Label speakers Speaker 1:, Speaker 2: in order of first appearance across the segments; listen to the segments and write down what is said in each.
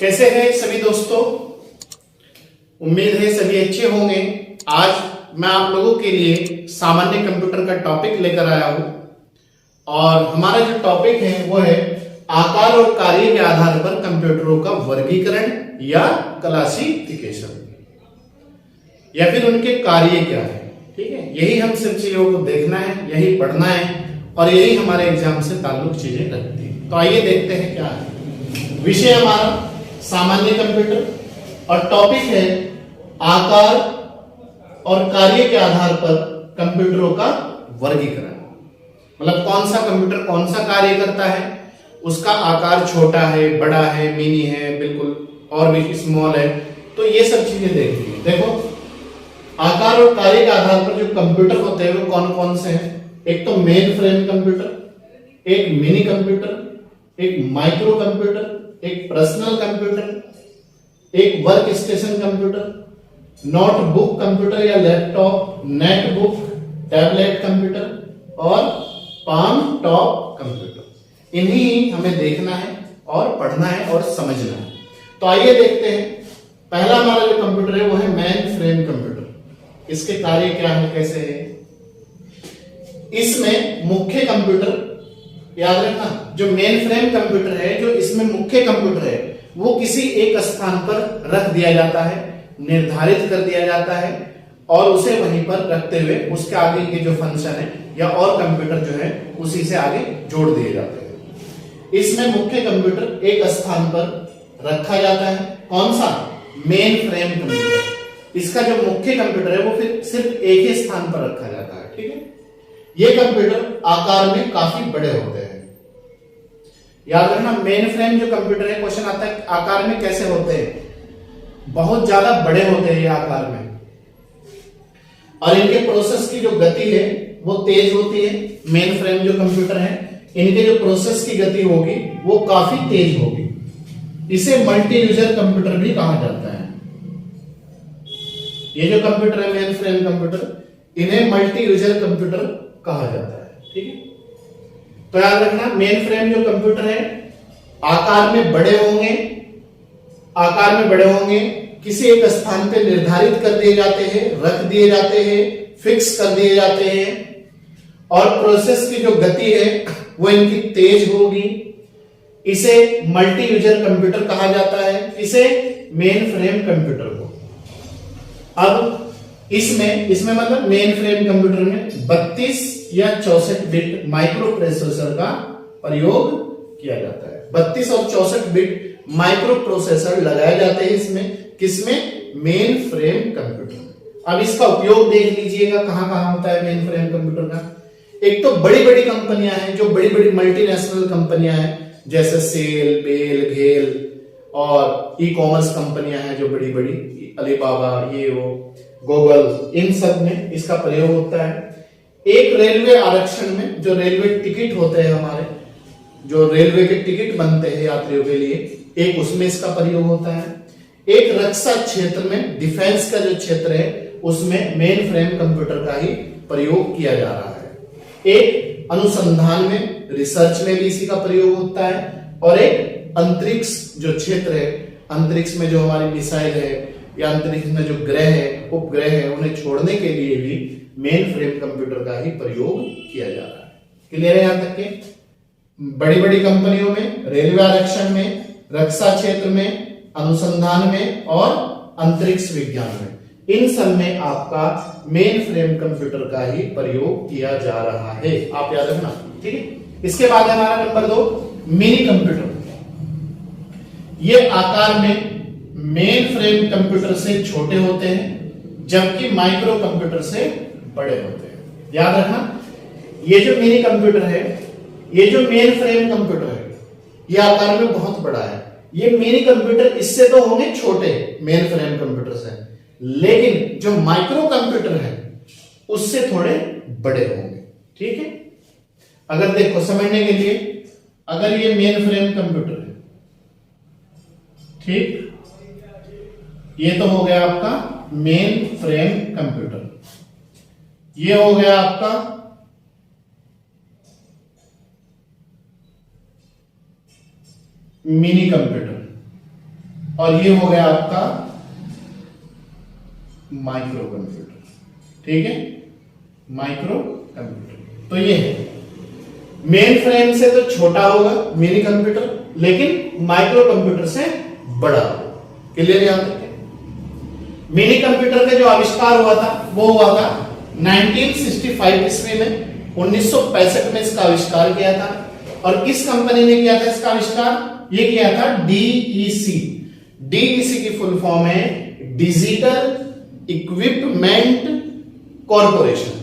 Speaker 1: कैसे हैं सभी दोस्तों। उम्मीद है सभी अच्छे होंगे। आज मैं आप लोगों के लिए सामान्य कंप्यूटर का टॉपिक लेकर आया हूं और हमारा जो टॉपिक है वो है आकार और कार्य के आधार पर कंप्यूटरों का वर्गीकरण या क्लासिफिकेशन या फिर उनके कार्य क्या है। ठीक है, यही हम सब चीजों को देखना है, यही पढ़ना है और यही हमारे एग्जाम से ताल्लुक चीजें रखती है। तो आइए देखते हैं क्या है। विषय हमारा सामान्य कंप्यूटर और टॉपिक है आकार और कार्य के आधार पर कंप्यूटरों का वर्गीकरण। मतलब कौन सा कंप्यूटर कौन सा कार्य करता है, उसका आकार छोटा है, बड़ा है, मिनी है, बिल्कुल और भी स्मॉल है। तो ये सब चीजें देखती है। देखो, आकार और कार्य के आधार पर जो कंप्यूटर होते हैं वो कौन कौन से हैं। एक तो मेन फ्रेम कंप्यूटर, एक मिनी कंप्यूटर, एक माइक्रो कंप्यूटर, एक पर्सनल कंप्यूटर, एक work station computer, notebook computer या लैपटॉप, नेटबुक, टैबलेट कंप्यूटर और पाम टॉप कंप्यूटर। इन्हीं हमें देखना है और पढ़ना है और समझना है। तो आइए देखते हैं। पहला हमारा जो कंप्यूटर है वो है मेन फ्रेम कंप्यूटर। इसके कार्य क्या है, कैसे है। इसमें मुख्य कंप्यूटर, याद रखना, जो मेन फ्रेम कंप्यूटर है, जो इसमें मुख्य कंप्यूटर है, वो किसी एक स्थान पर रख दिया जाता है, निर्धारित कर दिया जाता है और उसे वहीं पर रखते हुए उसके आगे के जो फंक्शन है या और कंप्यूटर जो है उसी से आगे जोड़ दिए जाते हैं। इसमें मुख्य कंप्यूटर एक स्थान पर रखा जाता है। कौन सा? Main frame computer. इसका जो मुख्य कंप्यूटर है वो फिर सिर्फ एक ही स्थान पर रखा जाता है। ठीक है, ये कंप्यूटर आकार में काफी बड़े होते हैं। याद रखना, मेन फ्रेम जो कंप्यूटर है, क्वेश्चन आता है आकार में कैसे होते हैं। बहुत ज्यादा बड़े होते हैं ये आकार में और इनके प्रोसेस की जो गति है वो तेज होती है। मेन फ्रेम जो कंप्यूटर है, इनके जो प्रोसेस की गति होगी वो काफी तेज होगी। इसे मल्टी यूजर कंप्यूटर भी कहा जाता है। ये जो कंप्यूटर है मेन फ्रेम कंप्यूटर, इन्हें मल्टी यूजर कंप्यूटर कहा जाता है। ठीक है, तो याद रखना, मेन फ्रेम जो कंप्यूटर है आकार में बड़े होंगे, आकार में बड़े होंगे, किसी एक स्थान पे निर्धारित कर दिए जाते हैं, रख दिए जाते हैं, फिक्स कर दिए जाते हैं और प्रोसेस की जो गति है वो इनकी तेज होगी। इसे मल्टी यूजर कंप्यूटर कहा जाता है, इसे मेन फ्रेम कंप्यूटर को। अब इसमें मतलब मेन फ्रेम कंप्यूटर में 32 या 64 बिट माइक्रो प्रोसेसर का प्रयोग किया जाता है। 32 और 64 बिट माइक्रो प्रोसेसर लगाए जाते हैं इसमें। किसमें? मेन फ्रेम कंप्यूटर में। अब इसका उपयोग देख लीजिएगा कहां कहां होता है मेन फ्रेम कंप्यूटर का। एक तो बड़ी बड़ी कंपनियां हैं, जो बड़ी बड़ी मल्टीनेशनल कंपनियां हैं, जैसे सेल, बेल, घेल और ई कॉमर्स कंपनियां हैं जो बड़ी बड़ी, अलीबाबा, ये वो, गूगल, इन सब में इसका प्रयोग होता है। एक रेलवे आरक्षण में, जो रेलवे टिकट होते हैं हमारे, जो रेलवे के टिकट बनते हैं यात्रियों के लिए, एक उसमें इसका प्रयोग होता है। एक रक्षा क्षेत्र में, डिफेंस का जो क्षेत्र है, उसमें मेन फ्रेम कंप्यूटर का ही प्रयोग किया जा रहा है। एक अनुसंधान में, रिसर्च में भी इसी का प्रयोग होता है और एक अंतरिक्ष जो क्षेत्र है, अंतरिक्ष में जो हमारी मिसाइल है या अंतरिक्ष में जो ग्रह है, उपग्रह है, उन्हें छोड़ने के लिए भी मेन फ्रेम कंप्यूटर का ही प्रयोग किया जा रहा है। क्लियर है यहां तक के? बड़ी बड़ी कंपनियों में, रेलवे आरक्षण में, रक्षा क्षेत्र में, अनुसंधान में और अंतरिक्ष विज्ञान में, इन सब में आपका मेन फ्रेम कंप्यूटर का ही प्रयोग किया जा रहा है। आप याद रखना। ठीक है, इसके बाद हमारा नंबर 2 मिनी कंप्यूटर। ये आकार में मेन फ्रेम कंप्यूटर से छोटे होते हैं जबकि माइक्रो कंप्यूटर से बड़े होते हैं। याद रखना, ये जो मिनी कंप्यूटर है, ये जो मेन फ्रेम कंप्यूटर है, ये आकार में बहुत बड़ा है। ये मिनी कंप्यूटर इससे तो होंगे छोटे मेन फ्रेम कंप्यूटर से, लेकिन जो माइक्रो कंप्यूटर है उससे थोड़े बड़े होंगे। ठीक है, अगर देखो समझने के लिए, अगर ये मेन फ्रेम कंप्यूटर है, ठीक, ये तो हो गया आपका मेन फ्रेम कंप्यूटर, ये हो गया आपका मिनी कंप्यूटर। और ये हो गया आपका माइक्रो कंप्यूटर। ठीक है, माइक्रो कंप्यूटर। तो ये है, मेन फ्रेम से तो छोटा होगा मिनी कंप्यूटर, लेकिन माइक्रो कंप्यूटर से बड़ा होगा। क्लियर? याद रखें, मिनी कंप्यूटर का जो आविष्कार हुआ था वो हुआ था 1965 ईस्वी में। 1965 में इसका आविष्कार किया था। और किस कंपनी ने किया था इसका आविष्कार? ये किया था डीईसी। डीईसी की फुल फॉर्म है डिजिटल इक्विपमेंट कॉरपोरेशन।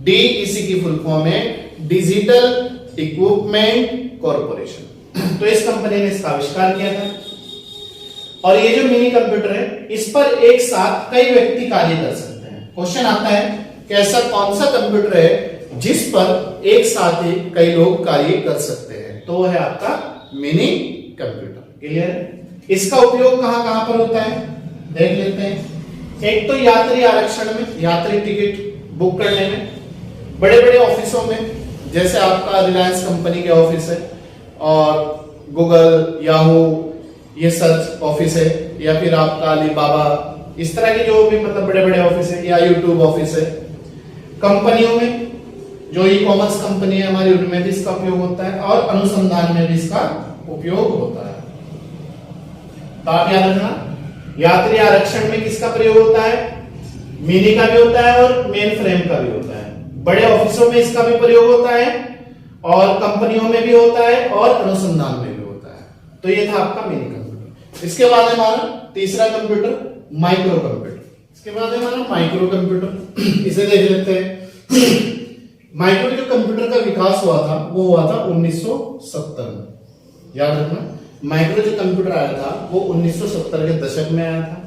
Speaker 1: डीईसी की फुल फॉर्म है डिजिटल इक्विपमेंट कॉरपोरेशन। तो इस कंपनी ने इसका आविष्कार किया था। और ये जो मिनी कंप्यूटर है, इस पर एक साथ कई व्यक्ति कार्य कर सकते हैं। क्वेश्चन आता है कि ऐसा कौन सा कंप्यूटर है जिस पर एक साथ ही कई लोग कार्य कर सकते हैं? तो वो है आपका मिनी कंप्यूटर। क्लियर है? इसका उपयोग कहां कहां पर होता है देख लेते हैं। एक तो यात्री आरक्षण में, यात्री टिकट बुक करने में, बड़े बड़े ऑफिसों में, जैसे आपका रिलायंस कंपनी के ऑफिस है, और गूगल, याहू, ये सर्च ऑफिस है, या फिर आपका अलीबाबा, इस तरह के जो भी मतलब बड़े बड़े ऑफिस है, या यूट्यूब ऑफिस है। कंपनियों में जो ई कॉमर्स कंपनी है हमारी, उनमें भी इसका उपयोग होता है, और अनुसंधान में भी इसका उपयोग होता है। तो आप याद रखना, यात्री आरक्षण में किसका प्रयोग होता है? मिनी का भी होता है और मेन फ्रेम का भी होता है। बड़े ऑफिसों में इसका भी प्रयोग होता है, और कंपनियों में भी होता है, और अनुसंधान में भी होता है। तो ये था आपका मिनी कंप्यूटर। इसके बाद है हमारा तीसरा कंप्यूटर, माइक्रो कंप्यूटर। इसके बाद है हमारा माइक्रो कंप्यूटर। इसे देख लेते हैं। माइक्रो जो कंप्यूटर का विकास हुआ था वो हुआ था 1970 में। याद रखना, माइक्रो जो कंप्यूटर आया था वो 1970 के दशक में आया था।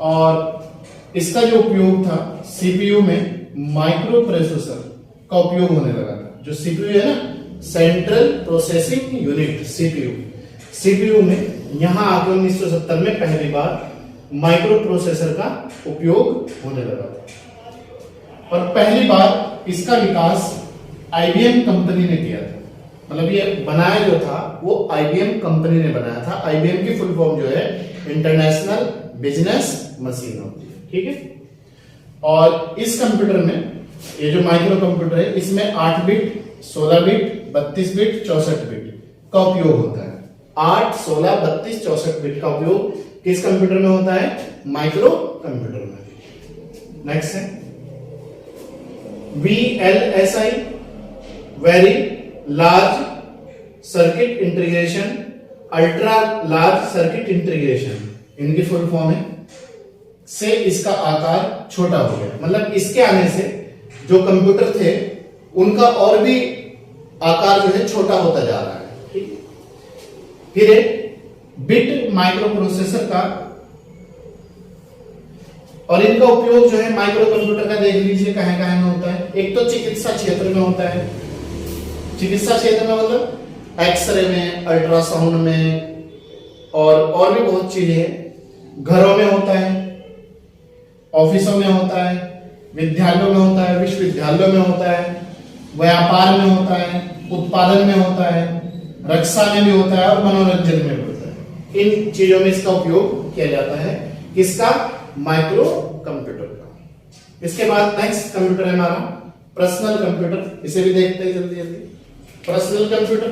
Speaker 1: और इसका जो उपयोग था सीपीयू में, माइक्रो प्रोसेसर का उपयोग होने लगा था। जो सीपीयू है ना, central processing unit, CPU, CPU में यहां आके 1970 में पहली बार माइक्रो प्रोसेसर का उपयोग होने लगा था। और पहली बार इसका विकास आईबीएम कंपनी ने किया था। मतलब ये बनाया जो था वो आईबीएम कंपनी ने बनाया था। आईबीएम की फुल फॉर्म जो है इंटरनेशनल बिजनेस मशीन होती है। ठीक है? और इस कंप्यूटर में, ये जो माइक्रो कंप्यूटर है, इसमें 8 बिट, 16 बिट, 32 बिट, 64 बिट का उपयोग होता है। 8, 16, 32, 64 बिट का उपयोग किस कंप्यूटर में होता है? माइक्रो कंप्यूटर में। नेक्स्ट है VLSI, very large circuit integration, ultra large circuit integration, इनकी फुल फॉर्म है। से इसका आकार छोटा हो गया। मतलब इसके आने से जो कंप्यूटर थे उनका और भी आकार जो है छोटा होता जा रहा है। ठीक है? फिर बिट माइक्रो प्रोसेसर का, और इनका उपयोग जो है माइक्रो कंप्यूटर का देख लीजिए कहां कहां में होता है। एक तो चिकित्सा क्षेत्र में होता है। चिकित्सा क्षेत्र में मतलब एक्सरे में, अल्ट्रासाउंड में, और भी बहुत चीजें हैं। घरों में होता है, ऑफिसों में होता है, विद्यालयों में होता है, विश्वविद्यालयों में होता है, व्यापार में होता है, उत्पादन में होता है, रक्षा में भी होता है, और मनोरंजन में भी होता है। इन चीजों में इसका उपयोग किया जाता है। किसका? माइक्रो कंप्यूटर का। इसके बाद नेक्स्ट कंप्यूटर है हमारा पर्सनल कंप्यूटर। इसे भी देखते हैं जल्दी जल्दी। पर्सनल कंप्यूटर,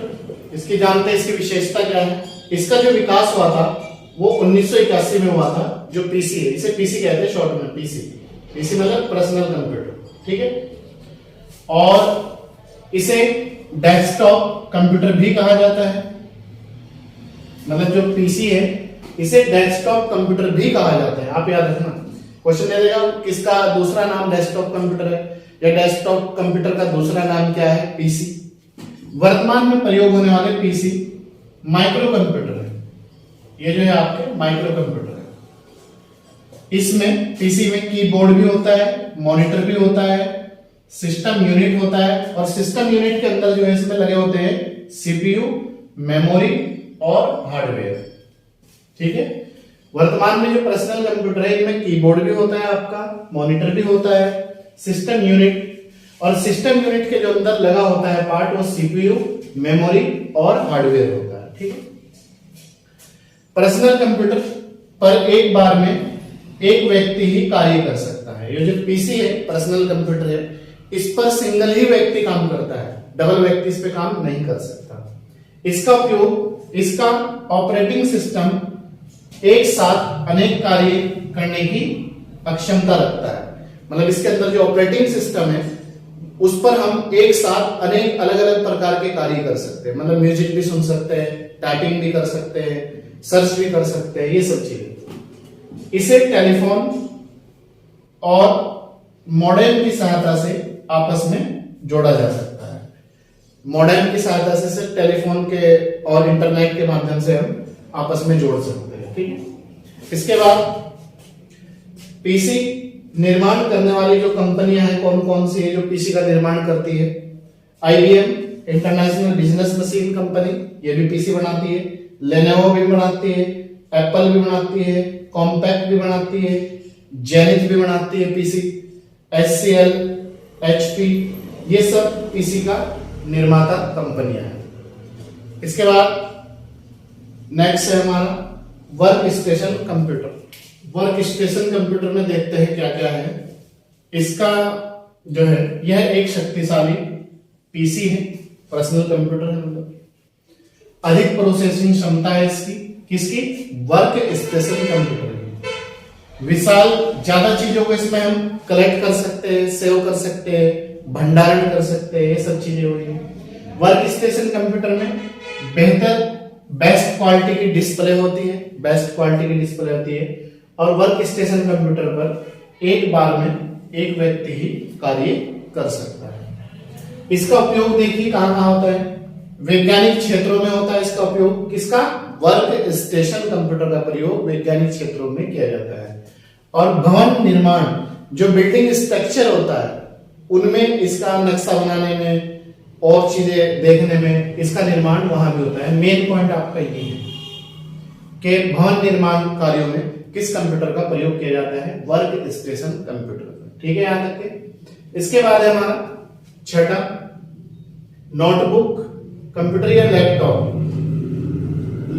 Speaker 1: इसकी जानते हैं, इसकी विशेषता क्या है? इसका जो विकास हुआ था वो 1981 में हुआ था। जो पीसी है, इसे पीसी कहते हैं शॉर्ट में, पीसी। पीसी मतलब पर्सनल कंप्यूटर। ठीक है? और इसे डेस्कटॉप कंप्यूटर भी कहा जाता है। मतलब जो पीसी है इसे डेस्कटॉप कंप्यूटर भी कहा जाता है। आप याद रखना, क्वेश्चन दे देगा किसका दूसरा नाम डेस्कटॉप कंप्यूटर है, या डेस्कटॉप कंप्यूटर का दूसरा नाम क्या है? पीसी। वर्तमान में प्रयोग होने वाले पीसी माइक्रो कंप्यूटर है। ये जो है आपके माइक्रो कंप्यूटर है। इसमें पीसी में कीबोर्ड भी होता है, मॉनिटर भी होता है, सिस्टम यूनिट होता है, और सिस्टम यूनिट के अंदर जो है इसमें लगे होते हैं सीपीयू, मेमोरी और हार्डवेयर। ठीक है? वर्तमान में जो पर्सनल कंप्यूटर है इनमें कीबोर्ड भी होता है, आपका मॉनिटर भी होता है, सिस्टम यूनिट, और सिस्टम यूनिट के जो अंदर लगा होता है पार्ट वो सीपीयू, मेमोरी और हार्डवेयर होता है। ठीक है? पर्सनल कंप्यूटर पर एक बार में एक व्यक्ति ही कार्य कर सकता है। ये जो पीसी है, पर्सनल कंप्यूटर है, इस पर सिंगल ही व्यक्ति काम करता है, डबल व्यक्ति इस पे काम नहीं कर सकता। इसका उपयोग, इसका ऑपरेटिंग सिस्टम एक साथ अनेक कार्य करने की अक्षमता रखता है। मतलब इसके अंदर जो ऑपरेटिंग सिस्टम है उस पर हम एक साथ अनेक अलग अलग प्रकार के कार्य कर सकते हैं। मतलब म्यूजिक भी सुन सकते हैं, टाइपिंग भी कर सकते हैं, सर्च भी कर सकते हैं, ये सब चीजें। इसे टेलीफोन और मॉडेम की सहायता से आपस में जोड़ा जा सकता है। मॉडेम की सहायता से सिर्फ टेलीफोन के और इंटरनेट के माध्यम से हम आपस में जोड़ सकते हैं। ठीक है। इसके बाद पीसी निर्माण करने वाली जो कंपनियां हैं कौन कौन सी है जो पीसी का निर्माण करती है? IBM, international business machine company, ये भी पीसी बनाती है। लेनोवो भी बनाती है, एप्पल भी बनाती है, कॉम्पैक्ट भी बनाती है, जेनिथ भी बनाती है पीसी, एचसीएल, एचपी, ये सब पीसी का निर्माता कंपनियां हैं। इसके बाद नेक्स्ट है हमारा work station computer. Work station computer में देखते हैं क्या क्या है। इसका जो है यह एक शक्तिशाली पीसी है, पर्सनल कंप्यूटर है। मतलब अधिक प्रोसेसिंग क्षमता है इसकी, किसकी? वर्क स्टेशन कंप्यूटर की। विशाल ज्यादा चीजों को इसमें हम कलेक्ट कर सकते हैं, सेव कर सकते हैं, भंडारण कर सकते हैं, ये सब चीजें हो रही है। वर्क स्टेशन कंप्यूटर में बेस्ट क्वालिटी की डिस्प्ले होती है, बेस्ट क्वालिटी की डिस्प्ले होती है। और वर्क स्टेशन कंप्यूटर पर एक बार में एक व्यक्ति ही कार्य कर सकता है। इसका उपयोग देखिए कहां कहां होता है? वैज्ञानिक क्षेत्रों में होता है इसका उपयोग। किसका? वर्क स्टेशन कंप्यूटर का प्रयोग वैज्ञानिक क्षेत्रों में किया जाता है। और भवन निर्माण, जो बिल्डिंग स्ट्रक्चर होता है उनमें इसका नक्शा बनाने में और चीजें देखने में इसका निर्माण वहां भी होता है। मेन पॉइंट आपका ये है कि भवन निर्माण कार्यों में किस कंप्यूटर का प्रयोग किया जाता है? Work station computer. ठीक है, याद रखें। इसके बाद है हमारा छठा नोटबुक कंप्यूटर या लैपटॉप।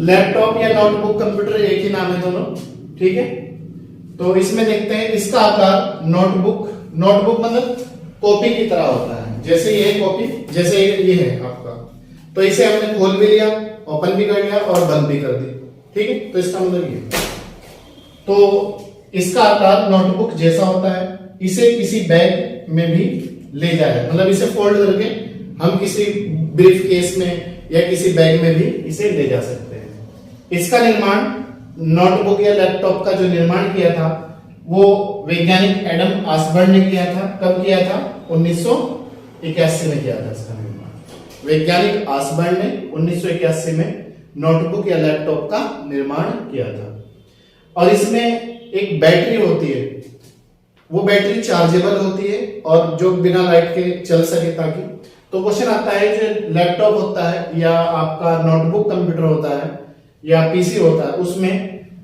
Speaker 1: लैपटॉप या नोटबुक कंप्यूटर एक ही नाम है दोनों। ठीक है, तो इसमें देखते हैं इसका आकार नोटबुक मतलब कॉपी की तरह होता है। जैसे ये कॉपी, जैसे ये है आपका, तो इसे हमने खोल भी लिया, ओपन भी कर लिया और बंद भी कर दी। ठीक है, तो इसका मतलब ये, तो इसका आकार नोटबुक जैसा होता है। इसे किसी बैग में भी ले जाए, मतलब इसे फोल्ड करके हम किसी ब्रीफ केस में या किसी बैग में भी इसे ले जा सकते हैं। इसका निर्माण नोटबुक या लैपटॉप का जो निर्माण किया था वो वैज्ञानिक एडम ऑसबर्न ने किया था। कब किया था? 1981 में किया था इसका निर्माण। वैज्ञानिक ऑसबर्न ने 1981 में नोटबुक या लैपटॉप का निर्माण किया था। और इसमें एक बैटरी होती है, वो बैटरी चार्जेबल होती है और जो बिना लाइट के चल सके ताकि। तो क्वेश्चन आता है जो लैपटॉप होता है या आपका नोटबुक कंप्यूटर होता है या पीसी होता है, उसमें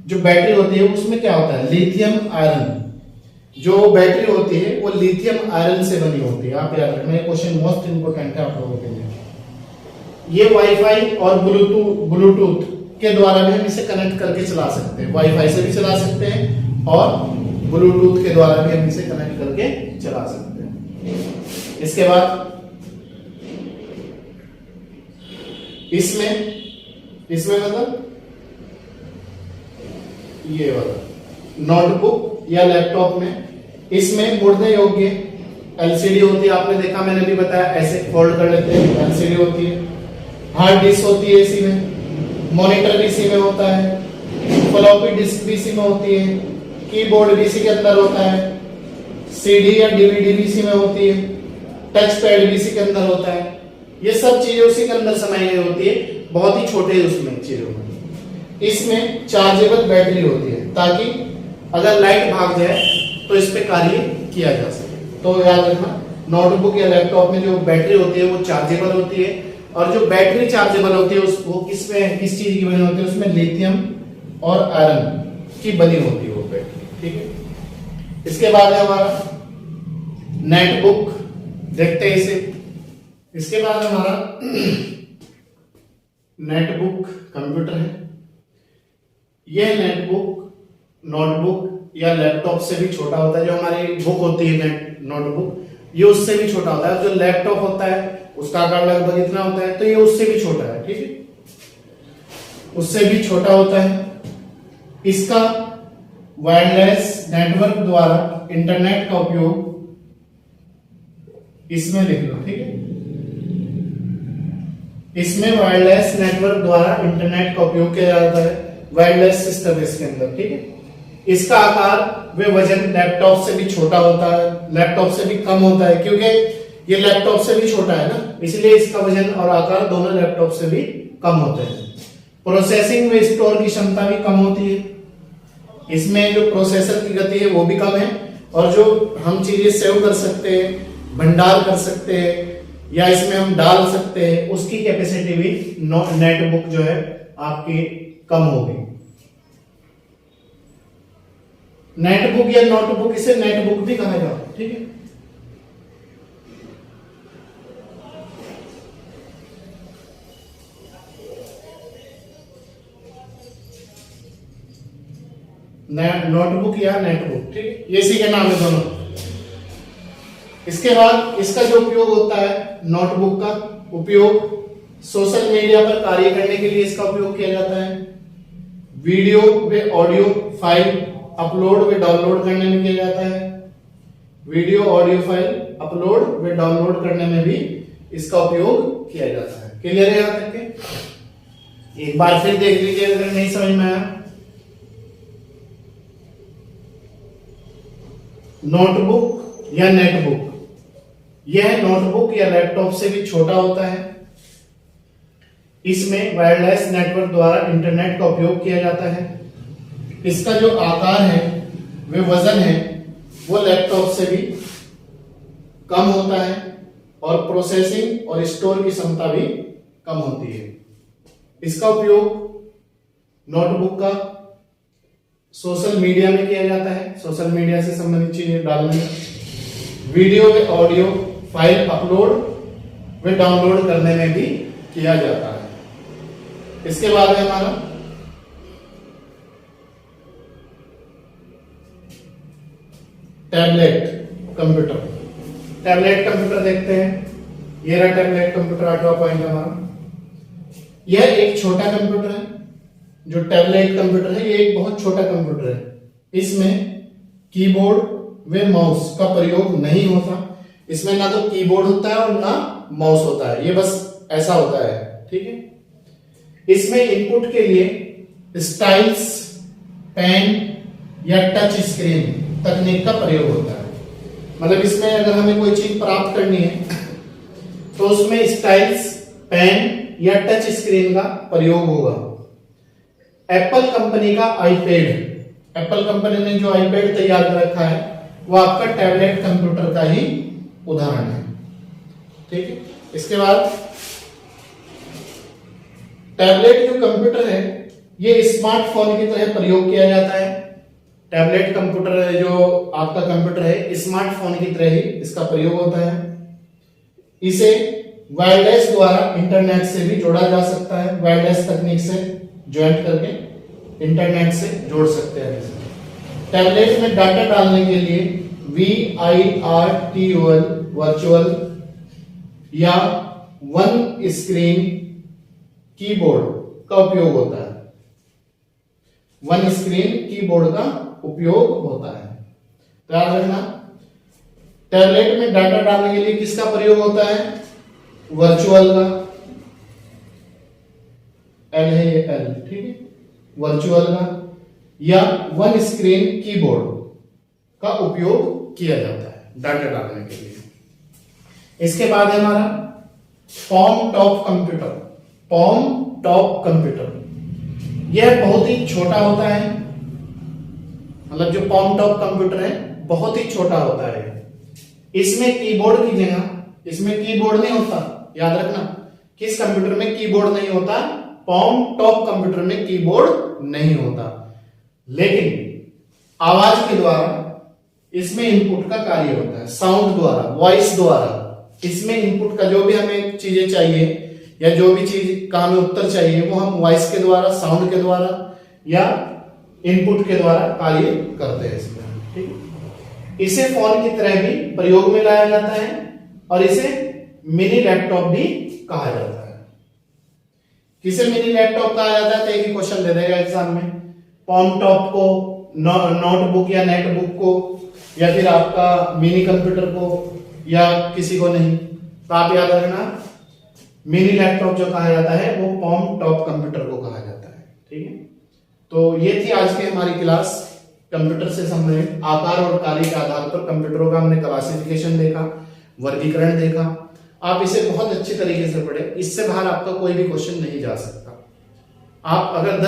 Speaker 1: जो बैटरी होती है उसमें क्या होता है? Lithium iron. जो बैटरी होती है वो लिथियम आयरन से बनी होती है। आप याद रखना, ये क्वेश्चन मोस्ट इंपोर्टेंट है आप लोगों के लिए। ये वाईफाई और ब्लूटूथ के द्वारा भी हम इसे कनेक्ट करके चला सकते हैं। वाईफाई से भी चला सकते हैं और ब्लूटूथ के द्वारा भी हम इसे कनेक्ट करके चला सकते हैं। इसके बाद इसमें मतलब ये वाला नोटबुक या लैपटॉप में इसमें मुड़ने योग्य एलसीडी होती है। आपने देखा, मैंने भी बताया, ऐसे फोल्ड कर लेते हैं, एलसीडी होती है। हार्ड डिस्क होती है इसी में, मॉनिटर भी इसी में होता है, फ्लॉपी डिस्क भी इसी में होती है, कीबोर्ड भी इसी के अंदर होता है, सीडी या डीवीडी भी इसी में होती है, टच पैड भी इसी के अंदर होता है। ये सब चीजें उसी के अंदर समाई गई होती है, बहुत ही छोटे उसमें चीजों में। इसमें चार्जेबल बैटरी होती है ताकि अगर लाइट भाग जाए तो इस पे कार्य किया जा सके। तो याद रखना, नोटबुक या लैपटॉप में जो बैटरी होती है वो चार्जेबल होती है। और जो बैटरी चार्जेबल होती है उसको किस चीज की बनी होती है? उसमें लिथियम और आयरन की बनी होती है वो बैटरी। ठीक है, इसके बाद है हमारा नेटबुक, देखते हैं इसे। इसके बाद हमारा नेटबुक कंप्यूटर है। यह नेटबुक, नोटबुक या लैपटॉप से भी छोटा होता है। जो हमारी बुक होती है नोटबुक, ये उससे भी छोटा होता है। जो लैपटॉप होता है उसका आकार लगभग इतना होता है, तो ये उससे भी छोटा है, ठीक है, उससे भी छोटा होता है। इसका वायरलेस नेटवर्क द्वारा इंटरनेट का उपयोग, इसमें लिख लो, ठीक है, इसमें वायरलेस नेटवर्क द्वारा इंटरनेट का उपयोग किया जाता है। वायरलेस सिस्टम इसके अंदर, ठीक है। इसका आकार व वजन लैपटॉप से भी छोटा होता है, लैपटॉप से भी कम होता है, क्योंकि ये लैपटॉप से भी छोटा है ना, इसलिए इसका वजन और आकार दोनों लैपटॉप से भी कम होते हैं। प्रोसेसिंग व स्टोर की क्षमता भी कम होती है। इसमें जो प्रोसेसर की गति है वो भी कम है, और जो हम चीजें सेव कर सकते हैं, भंडार कर सकते हैं, या इसमें हम डाल सकते हैं, उसकी कैपेसिटी भी नेटबुक जो है आपकी कम होगी। नेटबुक या नोटबुक, इसे नेटबुक भी कहा जाता है, ठीक है। नोटबुक या नेटबुक, ठीक है, ये इसी के नाम है दोनों। इसके बाद इसका जो उपयोग होता है, नोटबुक का उपयोग सोशल मीडिया पर कार्य करने के लिए इसका उपयोग किया जाता है। वीडियो व ऑडियो फाइल अपलोड व डाउनलोड करने में किया जाता है। वीडियो ऑडियो फाइल अपलोड व डाउनलोड करने में भी इसका उपयोग किया जाता है। क्लियर है यहां तक के? एक बार फिर देख लीजिए अगर नहीं समझ में आया। नोटबुक या नेटबुक, यह नोटबुक या लैपटॉप से भी छोटा होता है। इसमें वायरलेस नेटवर्क द्वारा इंटरनेट का उपयोग किया जाता है। इसका जो आकार है व वजन है वो लैपटॉप से भी कम होता है, और प्रोसेसिंग और स्टोर की क्षमता भी कम होती है। इसका उपयोग नोटबुक का सोशल मीडिया में किया जाता है, सोशल मीडिया से संबंधित चीजें डालने में। वीडियो व ऑडियो फाइल अपलोड व डाउनलोड करने में भी किया जाता है। इसके बाद है हमारा टैबलेट कंप्यूटर। टैबलेट कंप्यूटर देखते हैं। ये रहा टैबलेट कंप्यूटर, 8वां पॉइंट हमारा। यह एक छोटा कंप्यूटर है। जो टैबलेट कंप्यूटर है ये एक बहुत छोटा कंप्यूटर है। इसमें कीबोर्ड व माउस का प्रयोग नहीं होता। इसमें ना तो कीबोर्ड होता है और ना माउस होता है, ये बस ऐसा होता है, ठीक है। इसमें इनपुट के लिए स्टाइल्स, पेन या टच स्क्रीन तकनीक का प्रयोग होता है। मतलब इसमें अगर हमें कोई चीज प्राप्त करनी है तो उसमें स्टाइल्स, पेन या टच स्क्रीन का प्रयोग होगा। एप्पल कंपनी का आईपैड, एप्पल कंपनी ने जो आईपैड तैयार कर रखा है वो आपका टैबलेट कंप्यूटर का ही उदाहरण है, ठीक है। इसके बाद टैबलेट जो कंप्यूटर है ये स्मार्टफोन की तरह प्रयोग किया जाता है। टैबलेट कंप्यूटर जो आपका कंप्यूटर है स्मार्टफोन की तरह ही इसका प्रयोग होता है। इसे वायरलेस द्वारा इंटरनेट से भी जोड़ा जा सकता है। वायरलेस तकनीक से ज्वाइंट करके इंटरनेट से जोड़ सकते हैं। टैबलेट में डाटा डालने के लिए VIRTUL वर्चुअल या वन स्क्रीन कीबोर्ड का उपयोग होता है। वन स्क्रीन कीबोर्ड का उपयोग होता है। तो याद रखना, टैबलेट में डाटा डालने के लिए किसका प्रयोग होता है? वर्चुअल का, एल है ये एल, ठीक है, वर्चुअल का या वन स्क्रीन कीबोर्ड का उपयोग किया जाता है डाटा डालने के लिए। इसके बाद है हमारा पॉम टॉप कंप्यूटर। पॉम टॉप कंप्यूटर यह बहुत ही छोटा होता है। मतलब जो पॉम टॉप कंप्यूटर है बहुत ही छोटा होता है। इसमें कीबोर्ड की जगह, इसमें कीबोर्ड नहीं होता, याद रखना, किस कंप्यूटर में कीबोर्ड नहीं होता? पॉम टॉप कंप्यूटर में कीबोर्ड नहीं होता। लेकिन आवाज के द्वारा इसमें इनपुट का कार्य होता है, साउंड द्वारा, वॉइस द्वारा। इसमें इनपुट का जो भी हमें चीजें चाहिए या जो भी चीज का हमें उत्तर चाहिए वो हम वॉइस के द्वारा, साउंड के द्वारा या इनपुट के द्वारा कार्य करते हैं इसमें, ठीक है। इसे फोन की तरह भी प्रयोग में लाया जाता है और इसे मिनी लैपटॉप भी कहा जाता है। किसे मिनी लैपटॉप कहा जाता है तो एक ही क्वेश्चन दे देगा एग्जाम में, पॉम टॉप को, नोटबुक या नेटबुक को, या फिर आपका मिनी कंप्यूटर को, या किसी को नहीं। तो आप याद रखना मिनी लैपटॉप जो कहा जाता है वो पॉम टॉप कंप्यूटर को कहा जाता है, ठीक है। तो ये थी आज की हमारी क्लास कंप्यूटर से संबंधित आकार और कार्य के आधार पर कंप्यूटरों का हमने क्लासिफिकेशन देखा, वर्गीकरण देखा। आप इसे बहुत अच्छी तरीके से पढ़े, इससे बाहर आपका कोई भी क्वेश्चन नहीं जा सकता। आप अगर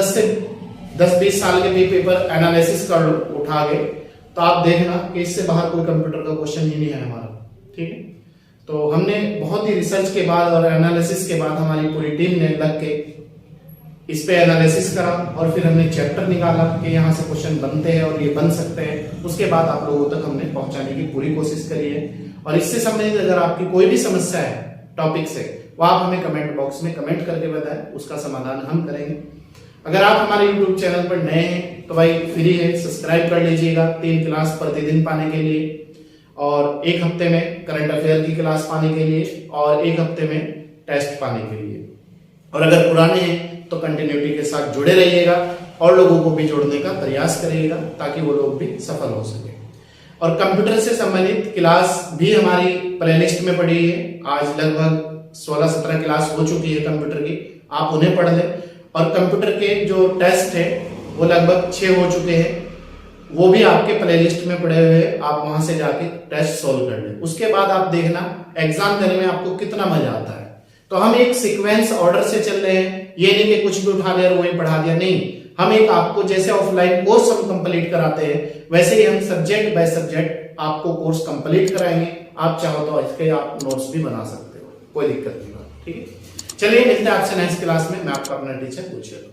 Speaker 1: 10-20 साल के भी पेपर एनालिसिस कर लो उठा के, तो आप देखना कि इससे बाहर कोई कंप्यूटर का क्वेश्चन ही नहीं है हमारा, ठीक है। तो हमने बहुत ही रिसर्च के बाद और एनालिसिस के बाद हमारी पूरी टीम ने लग के इस पे एनालिसिस करा और फिर हमने चैप्टर निकाला कि यहाँ से क्वेश्चन बनते हैं और ये बन सकते हैं। उसके बाद आप लोगों तक हमने पहुंचाने की पूरी कोशिश करी है। और इससे संबंधित अगर आपकी कोई भी समस्या है टॉपिक से, वो आप हमें कमेंट बॉक्स में कमेंट करके बताएं, उसका समाधान हम करेंगे। अगर आप हमारे YouTube चैनल पर नए हैं तो भाई फ्री है, सब्सक्राइब कर लीजिएगा 3 क्लास प्रतिदिन पाने के लिए, और 1 हफ्ते में करंट अफेयर की क्लास पाने के लिए, और 1 हफ्ते में टेस्ट पाने के लिए। और अगर पुराने हैं तो कंटिन्यूटी के साथ जुड़े रहिएगा और लोगों को भी जोड़ने का प्रयास करिएगा ताकि वो लोग भी सफल हो सके। और कंप्यूटर से संबंधित क्लास भी हमारी प्लेलिस्ट में पड़ी है। आज लगभग 16-17 क्लास हो चुकी है कंप्यूटर की, आप उन्हें पढ़ लें। और कंप्यूटर के जो टेस्ट है वो लगभग 6 हो चुके हैं, वो भी आपके प्लेलिस्ट में पड़े हुए हैं, आप वहां से जाके टेस्ट सोल्व कर लें। उसके बाद आप देखना एग्जाम देने में आपको कितना मजा आता है। तो हम एक सीक्वेंस ऑर्डर से चल रहे हैं, ये नहीं कि कुछ भी उठा लिया और वही पढ़ा दिया, नहीं। हम एक आपको जैसे ऑफलाइन कोर्स हम कंप्लीट कराते हैं वैसे ही हम सब्जेक्ट बाय सब्जेक्ट आपको कोर्स कंप्लीट कराएंगे। आप चाहो तो इसके आप नोट्स भी बना सकते हो, कोई दिक्कत नहीं होगा, ठीक है। चलिए मिलते हैं आपसे नेक्स्ट क्लास में। मैं आपका अपना टीचर पूछिएगा।